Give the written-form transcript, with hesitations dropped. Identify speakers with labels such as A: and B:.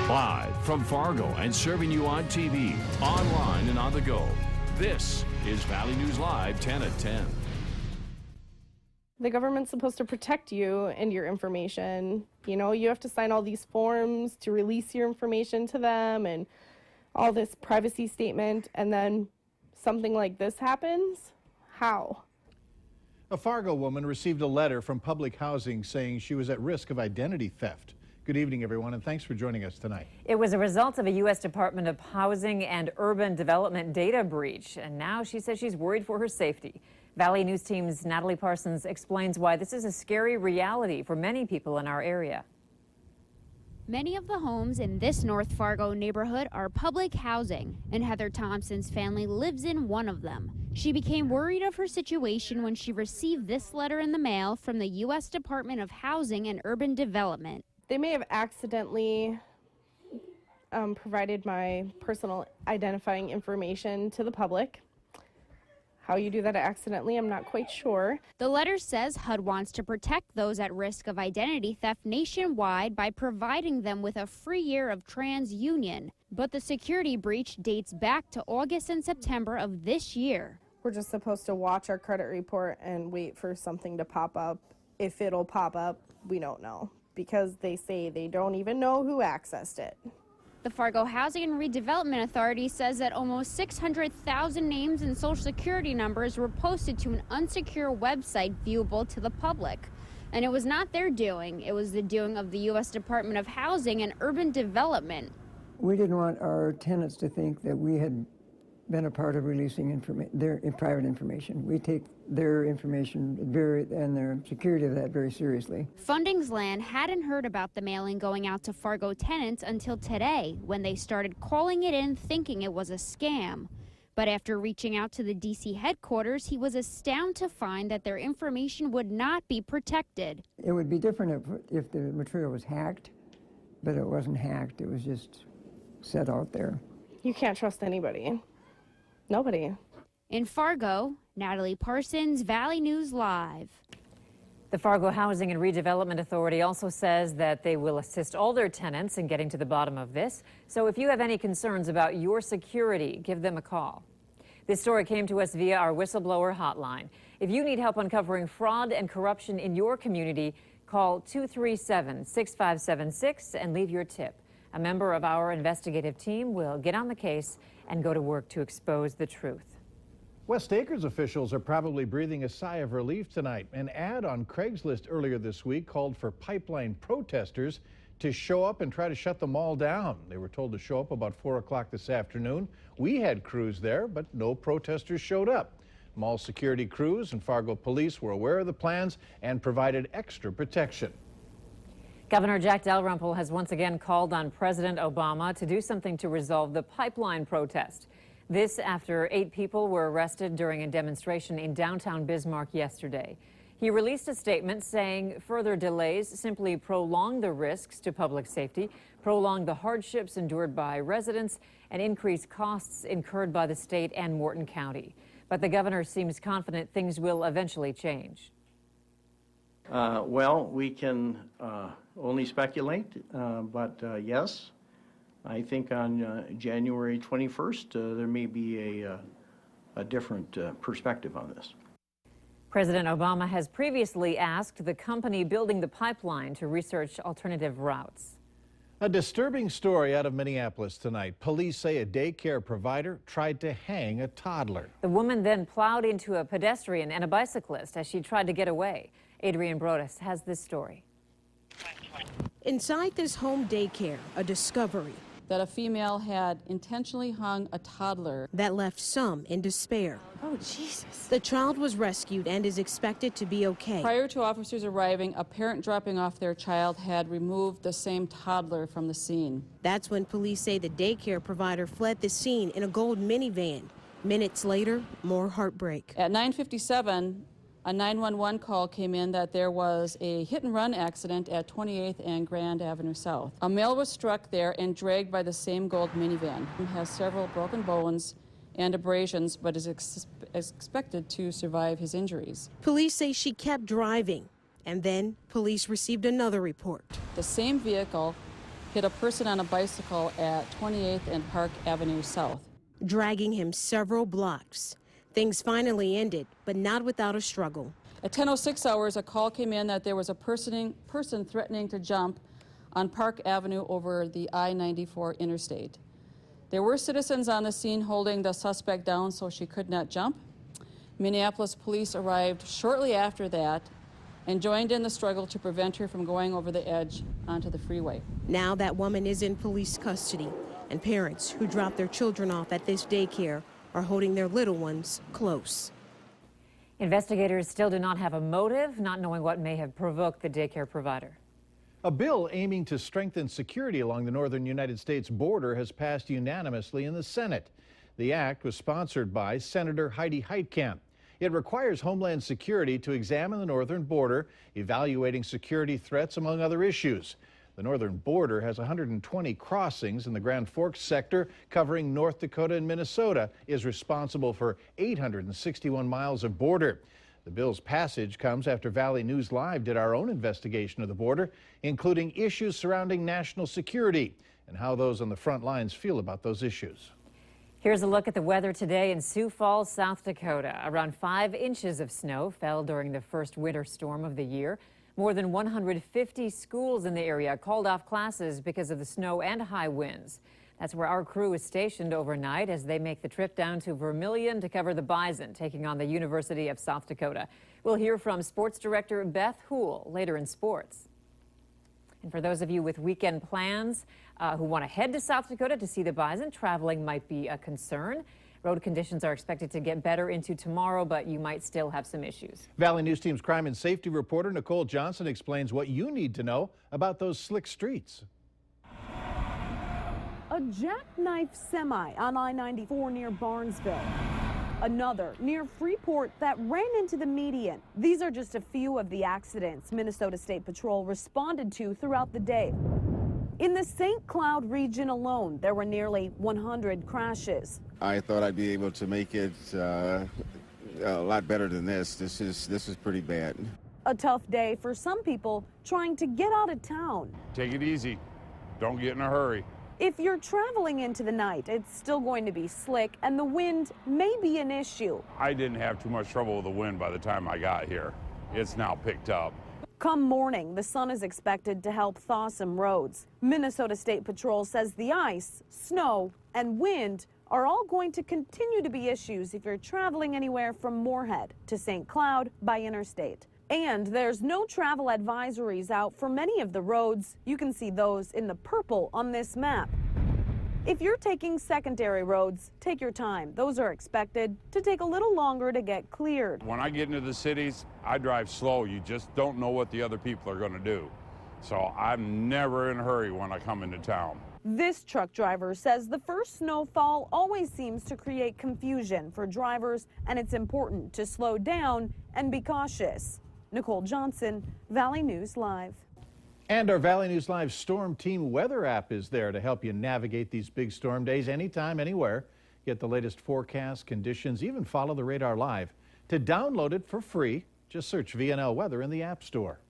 A: Live from Fargo and serving you on TV, online and on the go. This is Valley News Live 10 at 10.
B: The government's supposed to protect you and your information. You know, you have to sign all these forms to release your information to them and all this privacy statement, and then something like this happens? How?
C: A Fargo woman received a letter from public housing saying she was at risk of identity theft. Good evening, everyone, and thanks for joining us tonight.
D: It was a result of a U.S. Department of Housing and Urban Development data breach, and now she says she's worried for her safety. Valley News Team's Natalie Parsons explains why this is a scary reality for many people in our area.
E: Many of the homes in this North Fargo neighborhood are public housing, and Heather Thompson's family lives in one of them. She became worried of her situation when she received this letter in the mail from the U.S. Department of Housing and Urban Development.
B: They may have accidentally provided my personal identifying information to the public. How you do that accidentally, I'm not quite sure.
E: The letter says HUD wants to protect those at risk of identity theft nationwide by providing them with a free year of TransUnion. But the security breach dates back to August and September of this year.
B: We're just supposed to watch our credit report and wait for something to pop up. If it'll pop up, we don't know, because they say they don't even know who accessed it.
E: The Fargo Housing and Redevelopment Authority says that almost 600,000 names and social security numbers were posted to an unsecure website viewable to the public. And it was not their doing. It was the doing of the U.S. Department of Housing and Urban Development.
F: We didn't want our tenants to think that we had been a part of releasing their private information. We take their information and their security of that very seriously.
E: Funding's Land hadn't heard about the mailing going out to Fargo tenants until today, when they started calling it in thinking it was a scam. But after reaching out to the D.C. headquarters, he was astounded to find that their information would not be protected.
F: It would be different if the material was hacked, but it wasn't hacked. It was just set out there.
B: You can't trust anybody. Nobody.
E: In Fargo, Natalie Parsons, Valley News Live.
D: The Fargo Housing and Redevelopment Authority also says that they will assist all their tenants in getting to the bottom of this. So if you have any concerns about your security, give them a call. This story came to us via our whistleblower hotline. If you need help uncovering fraud and corruption in your community, call 237-6576 and leave your tip. A member of our investigative team will get on the case and go to work to expose the truth.
C: West Acres officials are probably breathing a sigh of relief tonight. An ad on Craigslist earlier this week called for pipeline protesters to show up and try to shut the mall down. They were told to show up about 4 o'clock this afternoon. We had crews there, but no protesters showed up. Mall security crews and Fargo police were aware of the plans and provided extra protection.
D: Governor Jack Dalrymple has once again called on President Obama to do something to resolve the pipeline protest. This after 8 people were arrested during a demonstration in downtown Bismarck yesterday. He released a statement saying further delays simply prolong the risks to public safety, prolong the hardships endured by residents, and increase costs incurred by the state and Morton County. But the governor seems confident things will eventually change.
G: Well, we can only speculate, but yes, I think on January 21st, there may be a different perspective on this.
D: President Obama has previously asked the company building the pipeline to research alternative routes.
C: A disturbing story out of Minneapolis tonight. Police say a daycare provider tried to hang a toddler.
D: The woman then plowed into a pedestrian and a bicyclist as she tried to get away. Adrienne Brodus has this story.
H: Inside this home daycare, a discovery
I: that a female had intentionally hung a toddler
H: that left some in despair.
I: Oh, Jesus.
H: The child was rescued and is expected to be okay.
I: Prior to officers arriving, a parent dropping off their child had removed the same toddler from the scene.
H: That's when police say the daycare provider fled the scene in a gold minivan. Minutes later, more heartbreak.
I: At 9:57, a 911 call came in that there was a hit-and-run accident at 28th and Grand Avenue South. A male was struck there and dragged by the same gold minivan. He has several broken bones and abrasions, but is expected to survive his injuries.
H: Police say she kept driving, and then police received another report.
I: The same vehicle hit a person on a bicycle at 28th and Park Avenue South,
H: dragging him several blocks. Things finally ended, but not without a struggle.
I: At 10:06 hours, a call came in that there was a person threatening to jump on Park Avenue over the I-94 interstate. There were citizens on the scene holding the suspect down so she could not jump. Minneapolis police arrived shortly after that and joined in the struggle to prevent her from going over the edge onto the freeway.
H: Now that woman is in police custody, and parents who drop their children off at this daycare are holding their little ones close.
D: Investigators still do not have a motive, not knowing what may have provoked the daycare provider.
C: A bill aiming to strengthen security along the northern United States border has passed unanimously in the Senate. The act was sponsored by Senator Heidi Heitkamp. It requires Homeland Security to examine the northern border, evaluating security threats, among other issues. The northern border has 120 crossings, and the Grand Forks sector, covering North Dakota and Minnesota, is responsible for 861 miles of border. The bill's passage comes after Valley News Live did our own investigation of the border, including issues surrounding national security and how those on the front lines feel about those issues.
D: Here's a look at the weather today in Sioux Falls, South Dakota. Around 5 inches of snow fell during the first winter storm of the year. More than 150 schools in the area called off classes because of the snow and high winds. That's where our crew is stationed overnight as they make the trip down to Vermilion to cover the Bison, taking on the University of South Dakota. We'll hear from sports director Beth Houle later in sports. And for those of you with weekend plans who want to head to South Dakota to see the Bison, traveling might be a concern. Road conditions are expected to get better into tomorrow, but you might still have some issues. Valley News Team's crime and safety reporter Nicole Johnson explains what you need to know about those slick streets.
J: A jackknife semi on I-94 near Barnesville. Another near Freeport that ran into the median. These are just a few of the accidents Minnesota State Patrol responded to throughout the day. In the St. Cloud region alone, there were nearly 100 crashes.
K: I thought I'd be able to make it a lot better than this. This is pretty bad.
J: A tough day for some people trying to get out of town.
L: Take it easy. Don't get in a hurry.
J: If you're traveling into the night, it's still going to be slick and the wind may be an issue.
L: I didn't have too much trouble with the wind by the time I got here. It's now picked up.
J: Come morning, the sun is expected to help thaw some roads. Minnesota State Patrol says the ice, snow, and wind are all going to continue to be issues if you're traveling anywhere from Moorhead to St. Cloud by interstate. And there's no travel advisories out for many of the roads. You can see those in the purple on this map. If you're taking secondary roads, take your time. Those are expected to take a little longer to get cleared.
L: When I get into the cities, I drive slow. You just don't know what the other people are going to do. So I'm never in a hurry when I come into town.
J: This truck driver says the first snowfall always seems to create confusion for drivers, and it's important to slow down and be cautious. Nicole Johnson, Valley News Live.
C: And our Valley News Live Storm Team weather app is there to help you navigate these big storm days anytime, anywhere. Get the latest forecast, conditions, even follow the radar live. To download it for free, just search VNL Weather in the App Store.